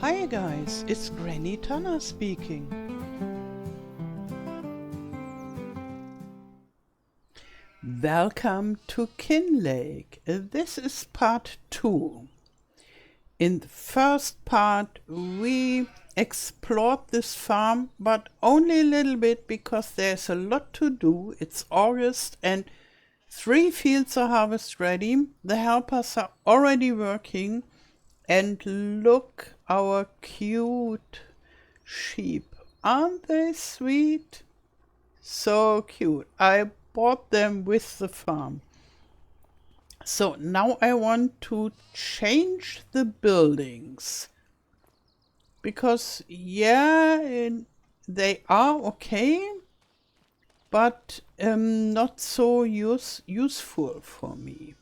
Hi guys, it's Granny Tana speaking. Welcome to Kinlaig. This is part 2. In the first part we explored this farm, but only a little bit because there's a lot to do. It's August and 3 fields are harvest ready. The helpers are already working. And look, our cute sheep. Aren't they sweet? So cute. I bought them with the farm. So now I want to change the buildings. Because, yeah, they are okay, but not so useful for me.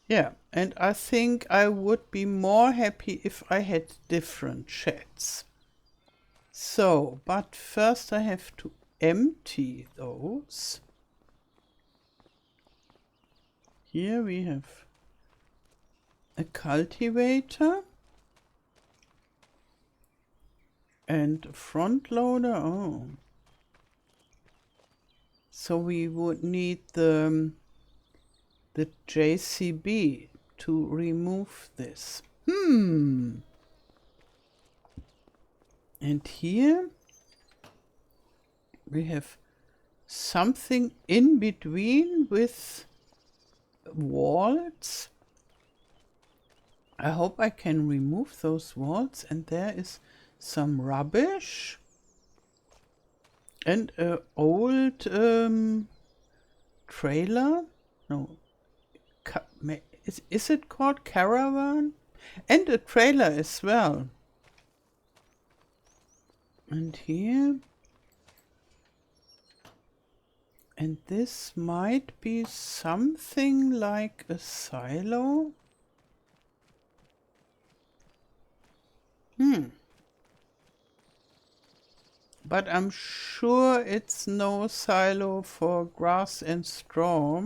Yeah, and I think I would be more happy if I had different sheds. So, but first I have to empty those. Here we have a cultivator and a front loader. Oh, so we would need the JCB to remove this. And here we have something in between with walls. I hope I can remove those walls. And there is some rubbish and an old trailer. No, is it called caravan? And a trailer as well. And here. And this might be something like a silo. But I'm sure it's no silo for grass and straw.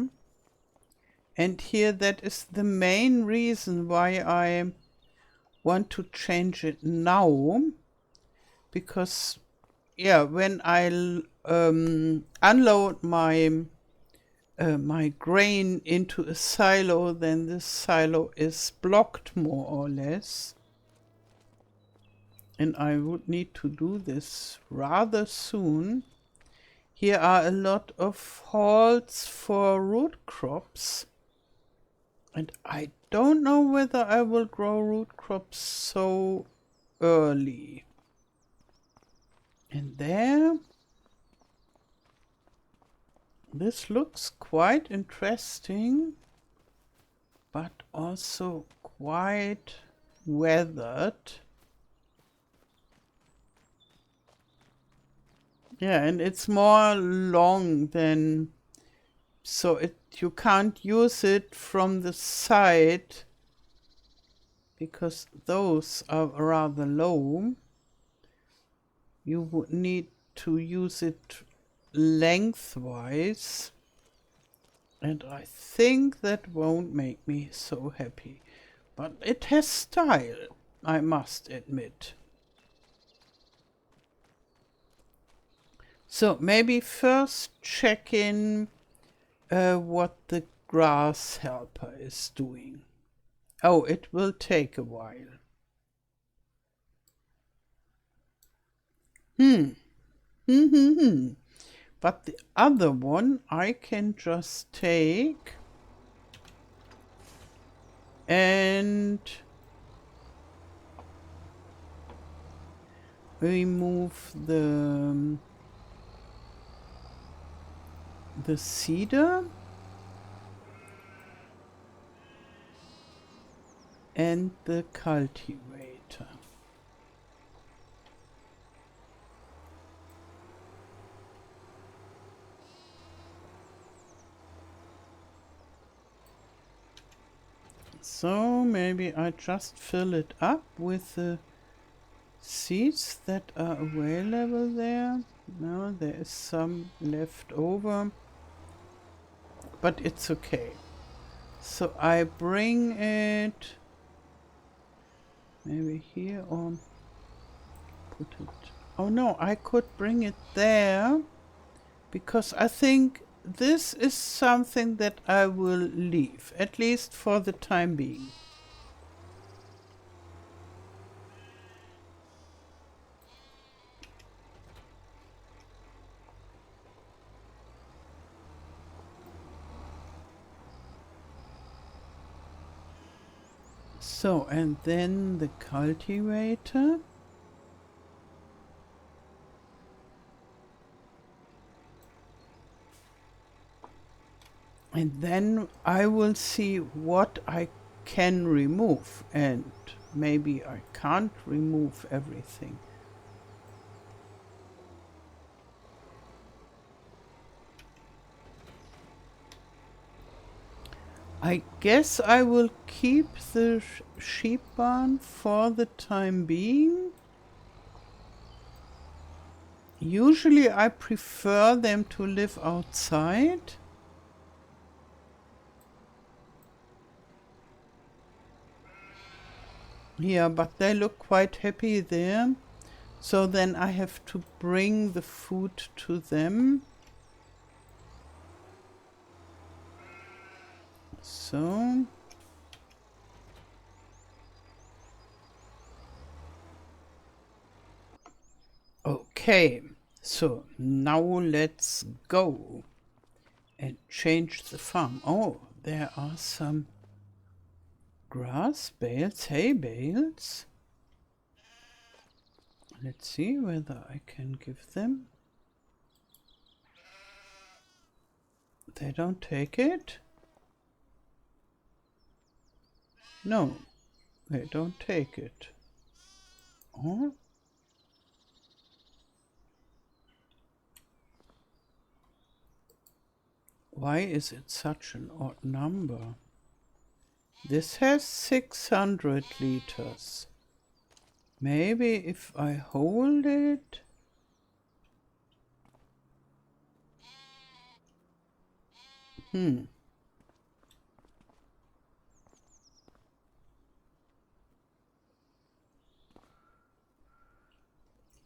And here that is the main reason why I want to change it now. Because, yeah, when I unload my my grain into a silo, then this silo is blocked more or less. And I would need to do this rather soon. Here are a lot of holes for root crops. And I don't know whether I will grow root crops so early. And there. This looks quite interesting, but also quite weathered. Yeah, and it's more long than, so you can't use it from the side because those are rather low. You would need to use it lengthwise, and I think that won't make me so happy. But it has style, I must admit. So maybe first check in what the grass helper is doing. Oh, it will take a while. But the other one I can just take and remove the cedar and the cultivator. So maybe I just fill it up with the seeds that are available there. No, there is some left over, but it's okay. So I bring it maybe here or put it. Oh no, I could bring it there because I think this is something that I will leave, at least for the time being. So, and then the cultivator. And then I will see what I can remove, and maybe I can't remove everything. I guess I will keep the sheep barn for the time being. Usually I prefer them to live outside. Yeah, but they look quite happy there. So then I have to bring the food to them. So. Okay, so now let's go and change the farm. Oh, there are some grass bales, hay bales. Let's see whether I can give them. They don't take it? No, they don't take it. Oh. Why is it such an odd number? This has 600 liters. Maybe if I hold it.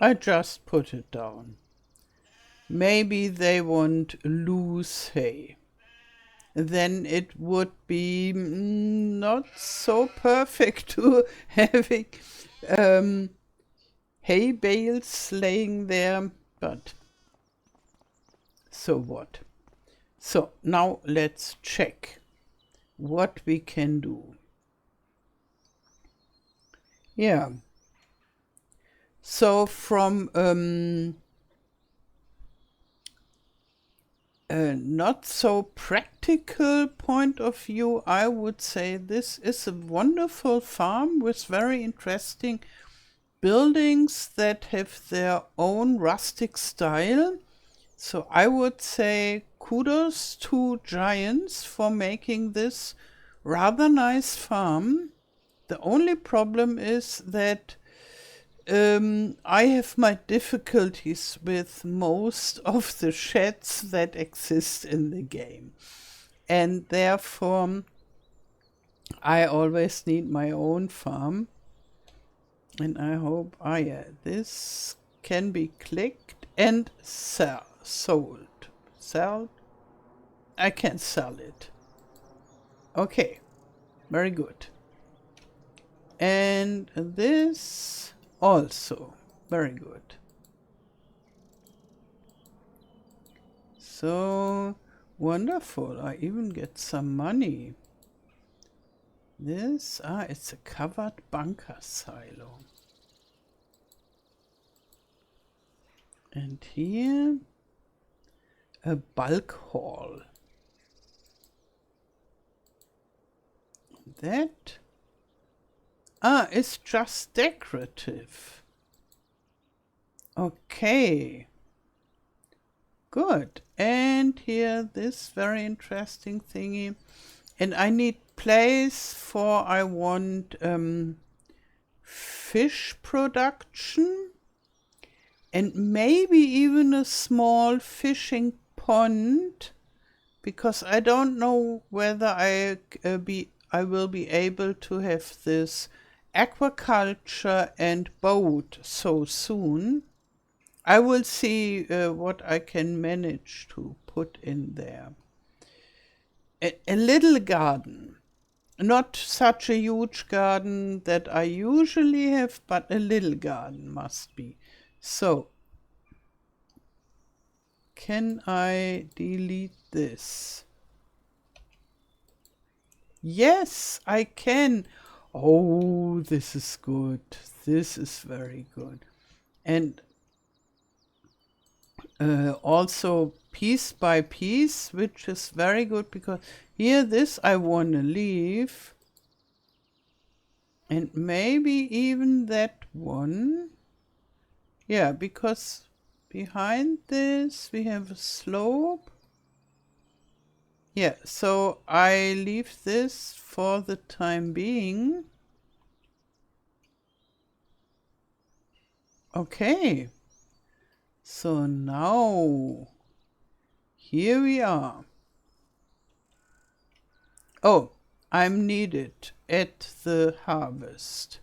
I just put it down. Maybe they want loose hay. Then it would be not so perfect to having hay bales laying there, but so what? So now let's check what we can do. Yeah. So from a not so practical point of view, I would say this is a wonderful farm with very interesting buildings that have their own rustic style. So I would say kudos to Giants for making this rather nice farm. The only problem is that I have my difficulties with most of the sheds that exist in the game. And therefore, I always need my own farm. And I hope, yeah, this can be clicked and sold. Sell? I can sell it. Okay, very good. And this also, very good. So wonderful, I even get some money. This, it's a covered bunker silo. And here, a bulk haul. That, it's just decorative. Okay. Good. And here, this very interesting thingy. And I need place for, I want fish production and maybe even a small fishing pond because I don't know whether I will be able to have this aquaculture and boat so soon. I will see what I can manage to put in there. A little garden. Not such a huge garden that I usually have, but a little garden must be. So, can I delete this? Yes, I can. Oh, this is good. This is very good. And also piece by piece, which is very good because here this I want to leave. And maybe even that one. Yeah, because behind this we have a slope. Yeah, so I leave this for the time being. Okay. So now, here we are. Oh, I'm needed at the harvest.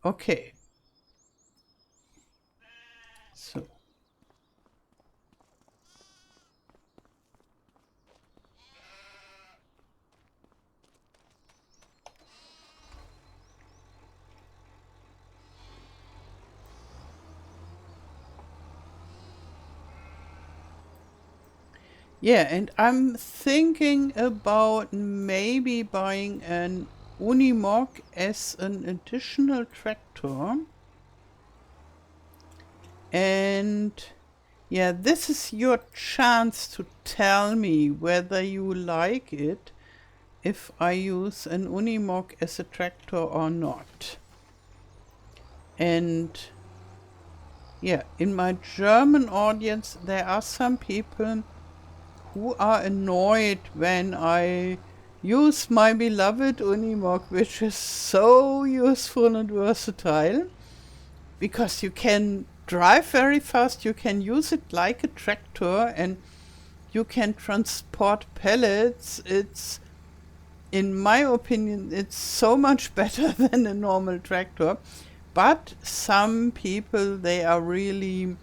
Okay. So. Yeah, and I'm thinking about maybe buying an Unimog as an additional tractor. And yeah, this is your chance to tell me whether you like it if I use an Unimog as a tractor or not. And yeah, in my German audience, there are some people who are annoyed when I use my beloved Unimog, which is so useful and versatile, because you can drive very fast, you can use it like a tractor, and you can transport pallets. It's, in my opinion, it's so much better than a normal tractor. But some people, they are really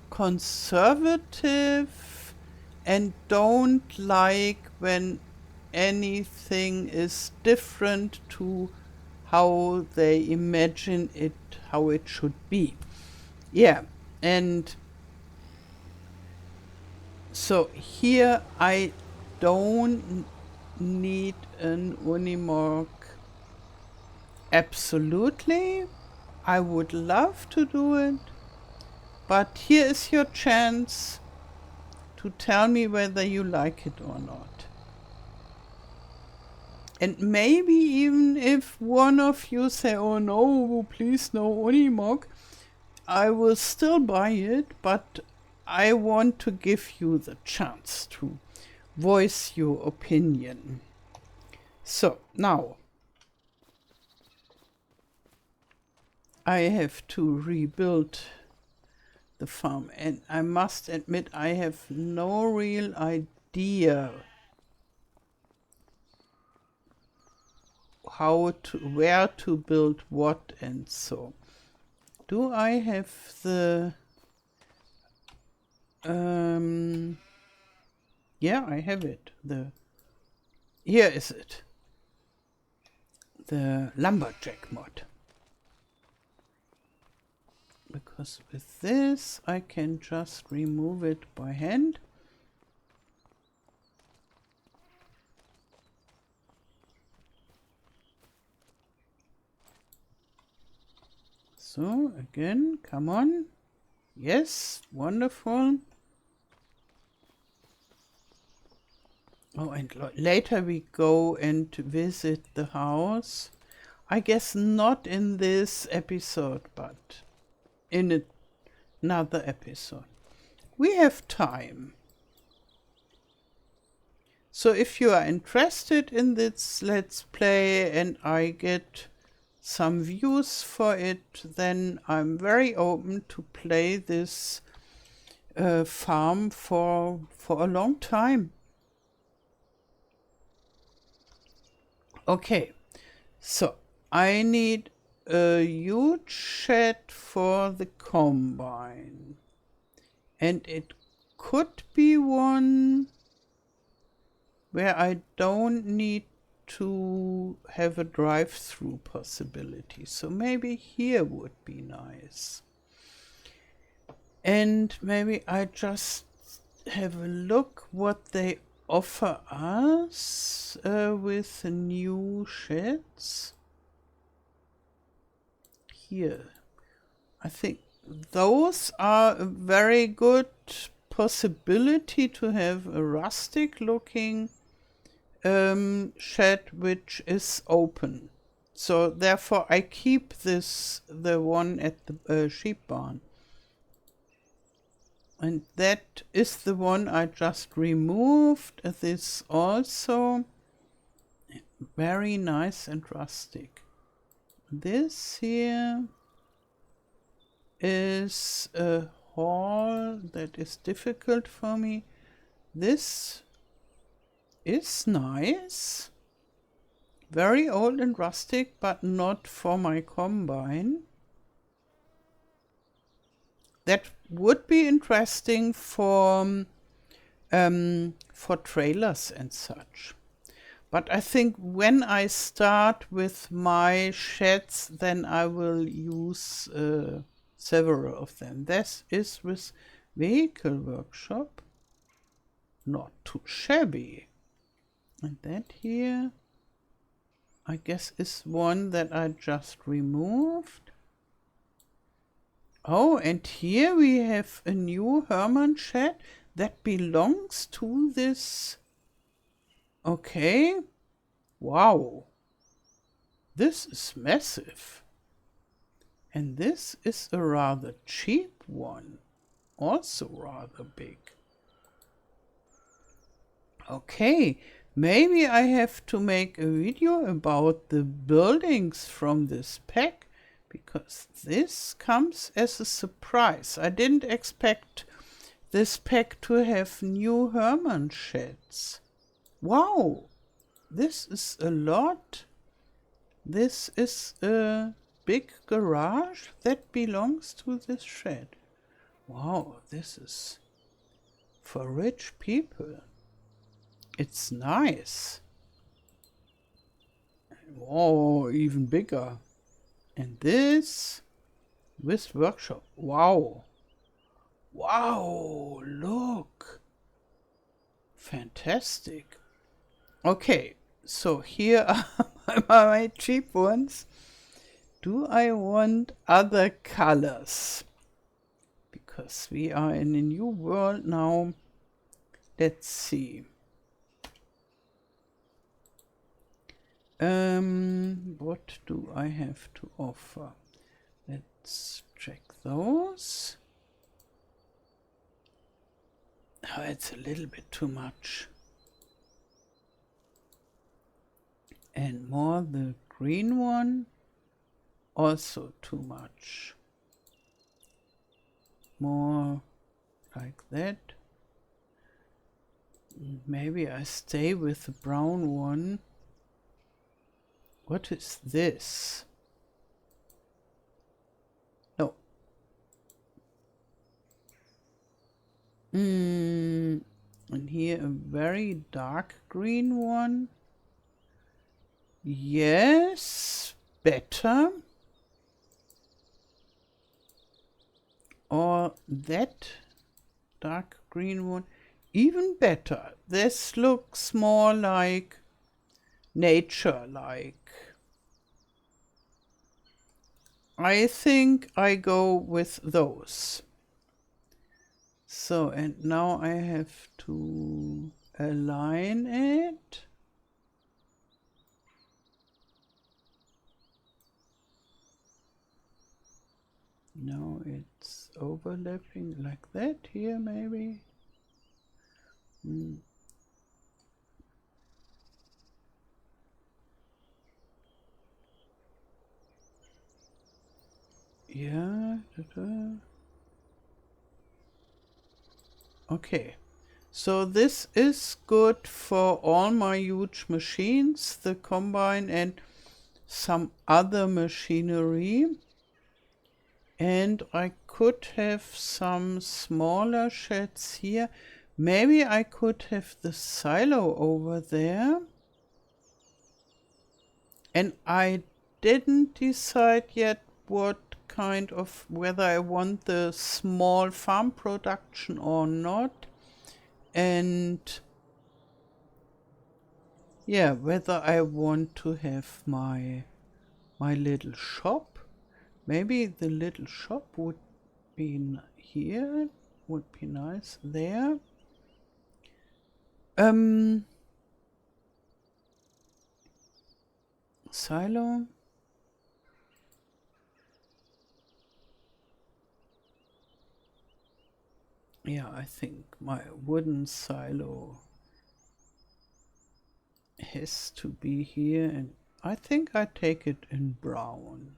conservative and don't like when anything is different to how they imagine it, how it should be. Yeah, and so here I don't need an Unimog. Absolutely, I would love to do it, but here is your chance to tell me whether you like it or not. And maybe even if one of you say, oh no, please no Unimog, I will still buy it, but I want to give you the chance to voice your opinion. So now I have to rebuild the farm, and I must admit I have no real idea where to build what, and so. Do I have the yeah, I have it. Here is it. The lumberjack mod. Because with this I can just remove it by hand. So again, come on. Yes, wonderful. Oh, and later we go and visit the house. I guess not in this episode, but in another episode. We have time. So if you are interested in this Let's Play and I get some views for it, then I'm very open to play this farm for a long time. Okay, so I need a huge shed for the combine, and it could be one where I don't need to have a drive-through possibility. So maybe here would be nice. And maybe I just have a look what they offer us with the new sheds. Here, I think those are a very good possibility to have a rustic looking shed which is open. So therefore I keep this, the one at the sheep barn. And that is the one I just removed. This also very nice and rustic. This here is a hall that is difficult for me. This is nice. Very old and rustic, but not for my combine. That would be interesting for trailers and such. But I think when I start with my sheds, then I will use several of them. This is with vehicle workshop. Not too shabby. And that here, I guess, is one that I just removed. Oh, and here we have a new Hermann shed that belongs to this. Okay. Wow. This is massive. And this is a rather cheap one. Also rather big. Okay. Maybe I have to make a video about the buildings from this pack, because this comes as a surprise. I didn't expect this pack to have new Hermann sheds. Wow, this is a lot. This is a big garage that belongs to this shed. Wow, this is for rich people. It's nice. Oh, even bigger. And this with workshop. Wow. Wow, look. Fantastic. Okay, so here are my cheap ones. Do I want other colors? Because we are in a new world now. Let's see. What do I have to offer? Let's check those. Oh, it's a little bit too much. And more the green one, also too much. More like that. Maybe I stay with the brown one. What is this? No. And here a very dark green one. Yes, better. Or that dark green one, even better. This looks more like nature-like. I think I go with those. So, and now I have to align it. Now it's overlapping like that here, maybe. Yeah. Okay, so this is good for all my huge machines, the combine and some other machinery. And I could have some smaller sheds here. Maybe I could have the silo over there. And I didn't decide yet what kind of, whether I want the small farm production or not. And yeah, whether I want to have my little shop. Maybe the little shop would be here, would be nice there. Silo. Yeah, I think my wooden silo has to be here, and I think I take it in brown.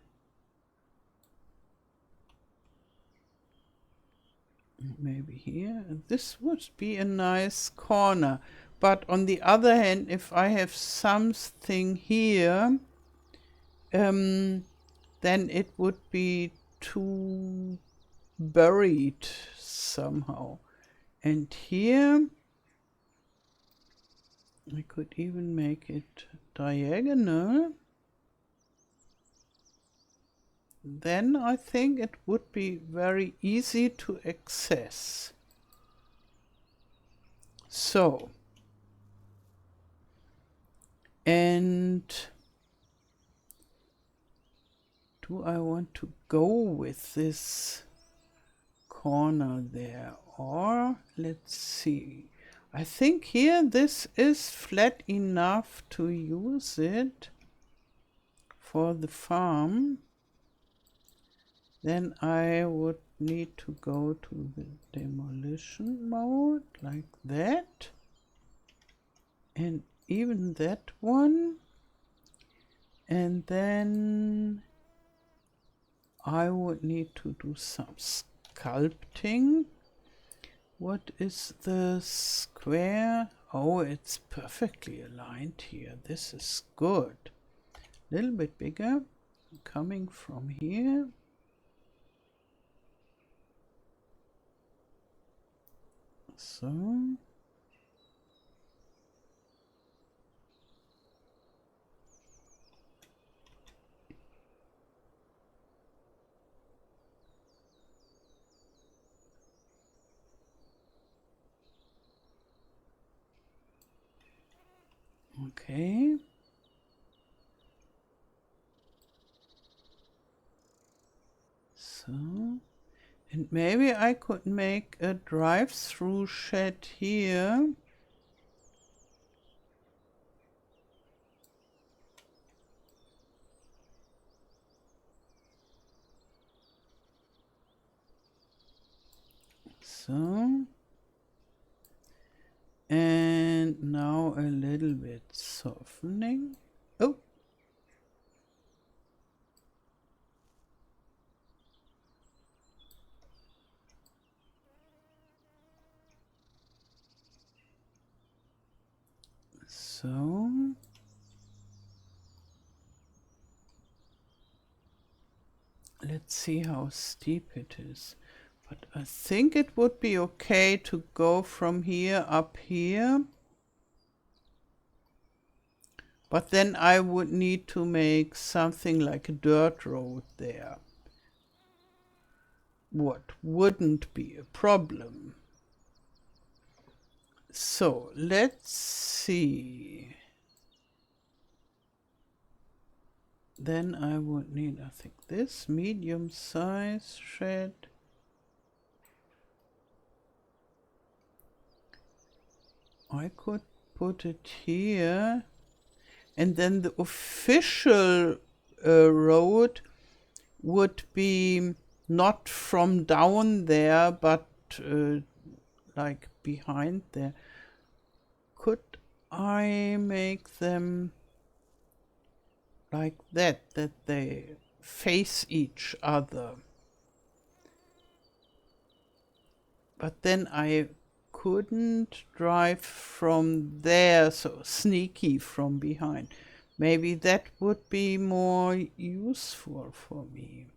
Maybe here. This would be a nice corner. But on the other hand, if I have something here, then it would be too buried somehow. And here, I could even make it diagonal. Then I think it would be very easy to access. So, and do I want to go with this corner there? Or let's see. I think here this is flat enough to use it for the farm. Then I would need to go to the demolition mode like that. And even that one. And then I would need to do some sculpting. What is the square? Oh, it's perfectly aligned here. This is good. A little bit bigger. Coming from here. So. Okay. So, and maybe I could make a drive-through shed here. So, and now a little bit softening. Oh, so let's see how steep it is. But I think it would be okay to go from here up here. But then I would need to make something like a dirt road there. What wouldn't be a problem. So let's see. Then I would need, I think, this medium size shed. I could put it here. And then the official road would be not from down there, but like behind there. Could I make them like that they face each other? But then I couldn't drive from there, so sneaky from behind. Maybe that would be more useful for me.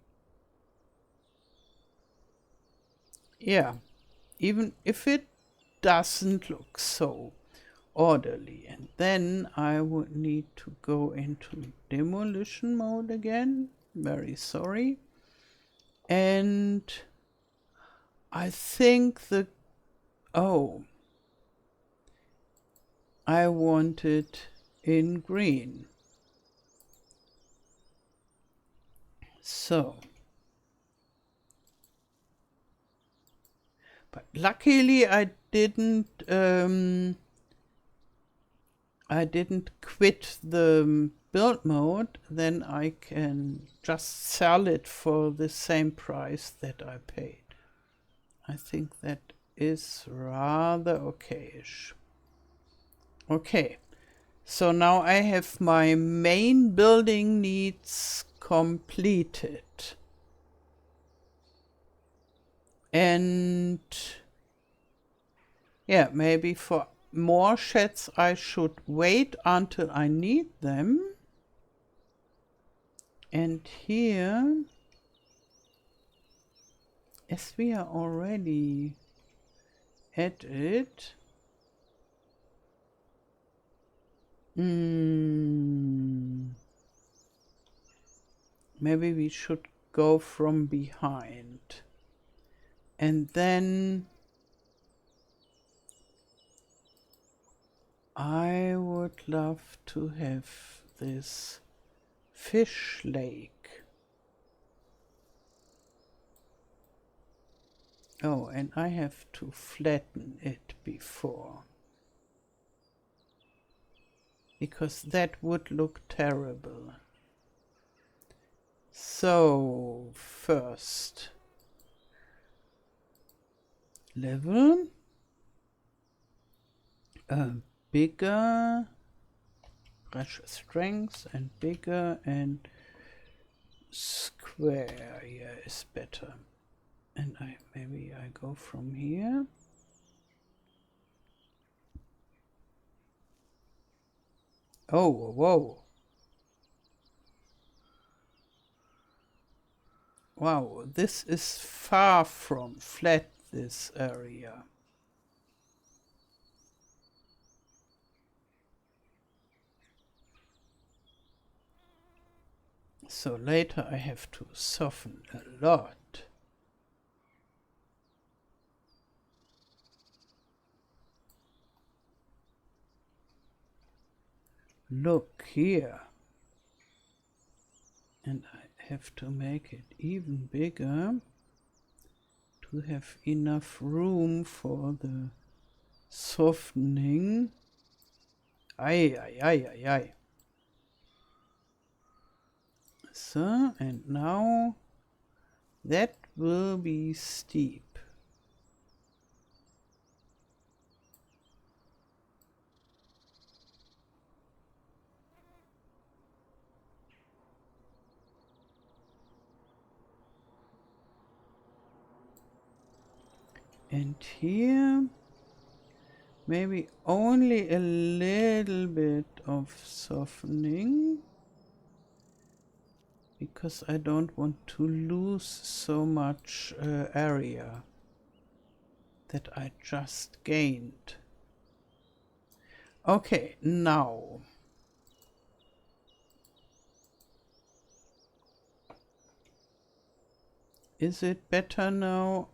Yeah, even if it doesn't look so orderly. And then I would need to go into demolition mode again. Very sorry. And I think I want it in green. So, but luckily I didn't quit the build mode. Then I can just sell it for the same price that I paid. I think that is rather okay-ish. Okay, so now I have my main building needs completed. And yeah, maybe for more sheds I should wait until I need them. And here, as we are already at it, maybe we should go from behind. And then I would love to have this fish lake. Oh, and I have to flatten it before, because that would look terrible. So, first level, bigger, pressure strength, and bigger and square. Yeah, is better. And maybe I go from here. Oh, whoa. Wow, this is far from flat, this area. So later I have to soften a lot. Look here. And I have to make it even bigger to have enough room for the softening. Ay. So, and now that will be steep. And here, maybe only a little bit of softening, because I don't want to lose so much area that I just gained. Okay, now. Is it better now?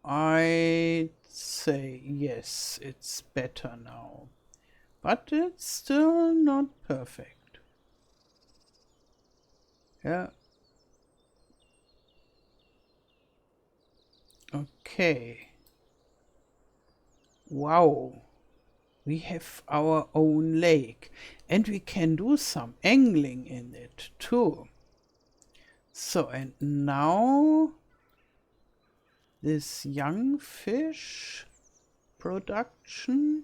I'd say yes, it's better now. But it's still not perfect. Yeah. Okay. Wow. We have our own lake. And we can do some angling in it too. So, and now this young fish production.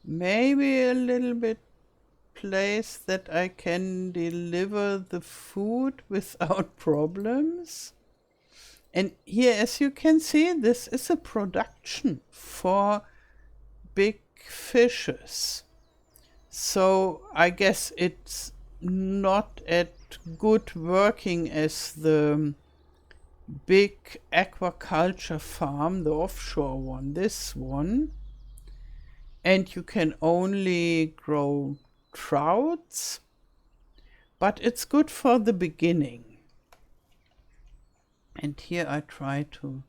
Maybe a little bit place that I can deliver the food without problems. And here, as you can see, this is a production for big fishes. So I guess it's not at good working as the big aquaculture farm, the offshore one, this one. And you can only grow trouts, but it's good for the beginning. And here I try to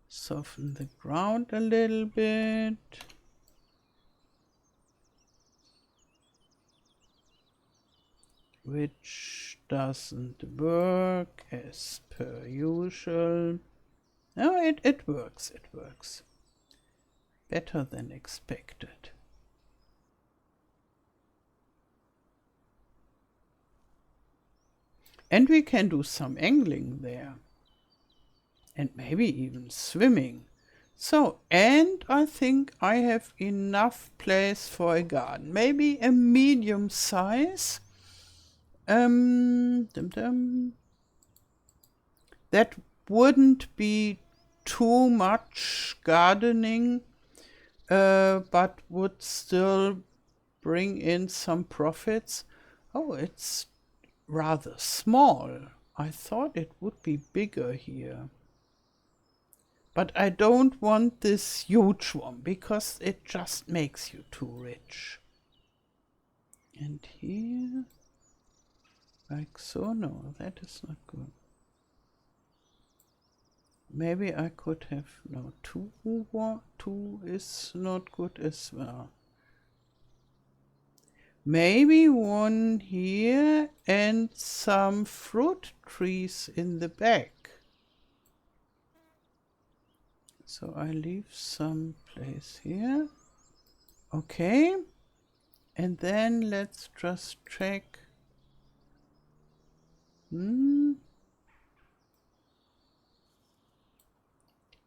soften the ground a little bit. Which doesn't work as per usual. No, it works, it works. Better than expected. And we can do some angling there. And maybe even swimming. So, and I think I have enough place for a garden. Maybe a medium size. That wouldn't be too much gardening, but would still bring in some profits. Oh, it's rather small. I thought it would be bigger here. But I don't want this huge one because it just makes you too rich. And here, like so, no, that is not good. Maybe I could have, no, two is not good as well. Maybe one here and some fruit trees in the back. So I leave some place here. Okay. And then let's just check.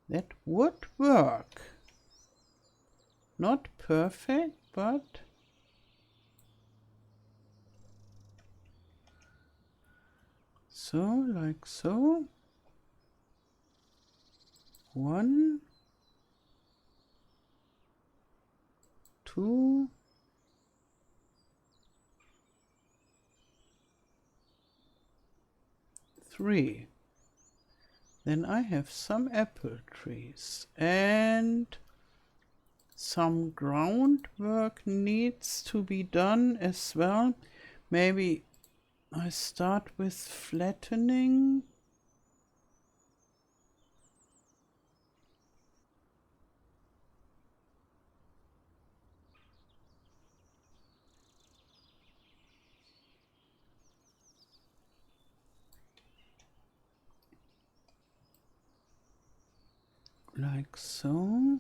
That would work. Not perfect, but so, like so. 1, 2, 3. Then I have some apple trees and some groundwork needs to be done as well. Maybe I start with flattening. Like so.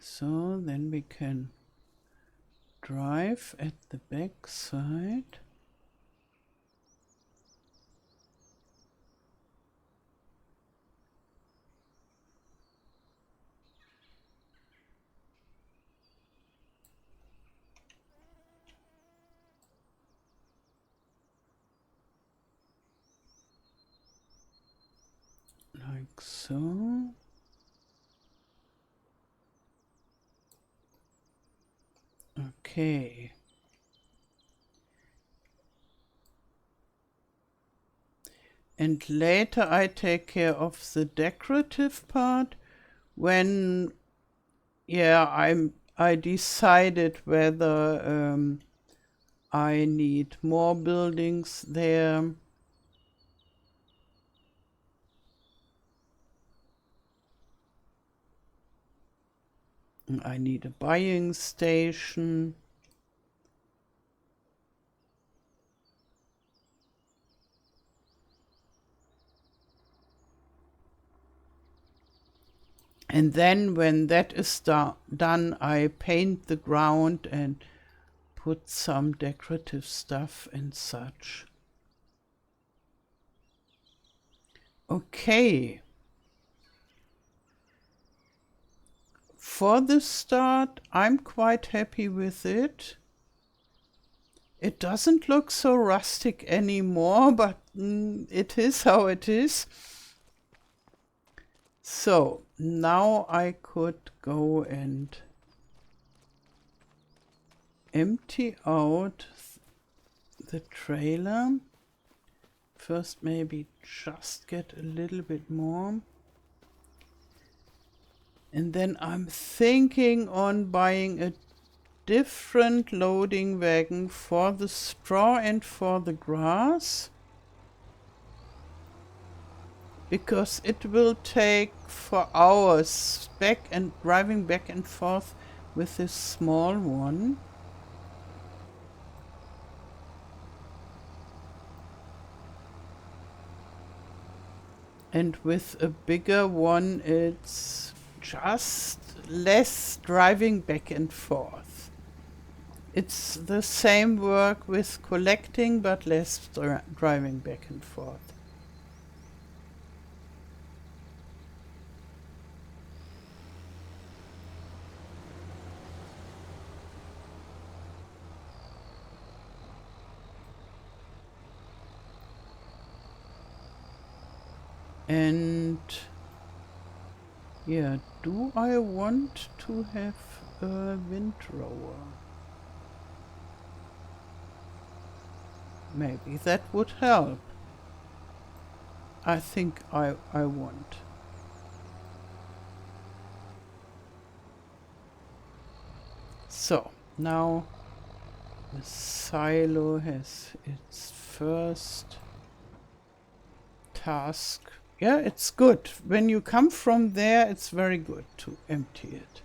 So then we can drive at the back side. Like so. Okay. And later I take care of the decorative part when, I decided whether I need more buildings there. I need a buying station. And then when that is done, I paint the ground and put some decorative stuff and such. Okay. For the start, I'm quite happy with it. It doesn't look so rustic anymore, but it is how it is. So now I could go and empty out the trailer. First, maybe just get a little bit more. And then I'm thinking on buying a different loading wagon for the straw and for the grass. Because it will take for hours driving back and forth with this small one. And with a bigger one, it's just less driving back and forth. It's the same work with collecting, but less driving back and forth. And yeah, do I want to have a windrower? Maybe that would help. I think I want. So now the silo has its first task. Yeah, it's good. When you come from there, it's very good to empty it.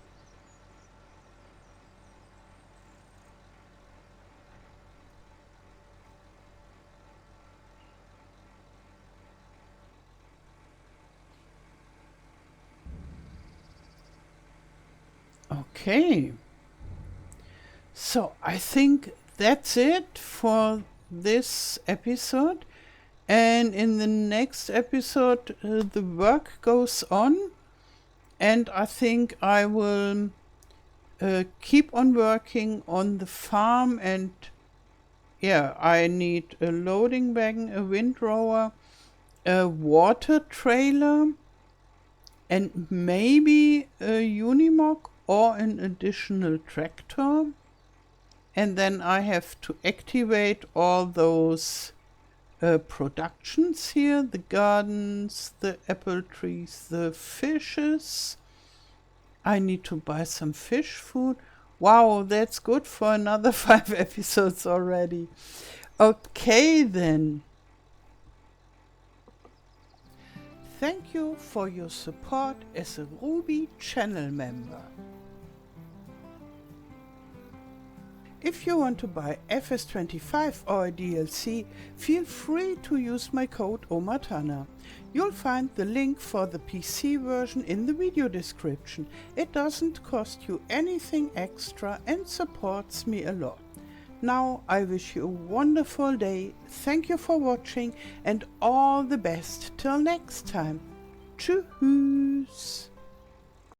Okay. So I think that's it for this episode. And in the next episode, the work goes on. And I think I will keep on working on the farm. And yeah, I need a loading wagon, a windrower, a water trailer, and maybe a Unimog or an additional tractor. And then I have to activate all those productions here, the gardens, the apple trees, the fishes. I need to buy some fish food. Wow, that's good for another 5 episodes already. Okay then. Thank you for your support as a Ruby channel member. If you want to buy FS25 or a DLC, feel free to use my code OMATANA. You'll find the link for the PC version in the video description. It doesn't cost you anything extra and supports me a lot. Now I wish you a wonderful day, thank you for watching and all the best till next time. Tschüss!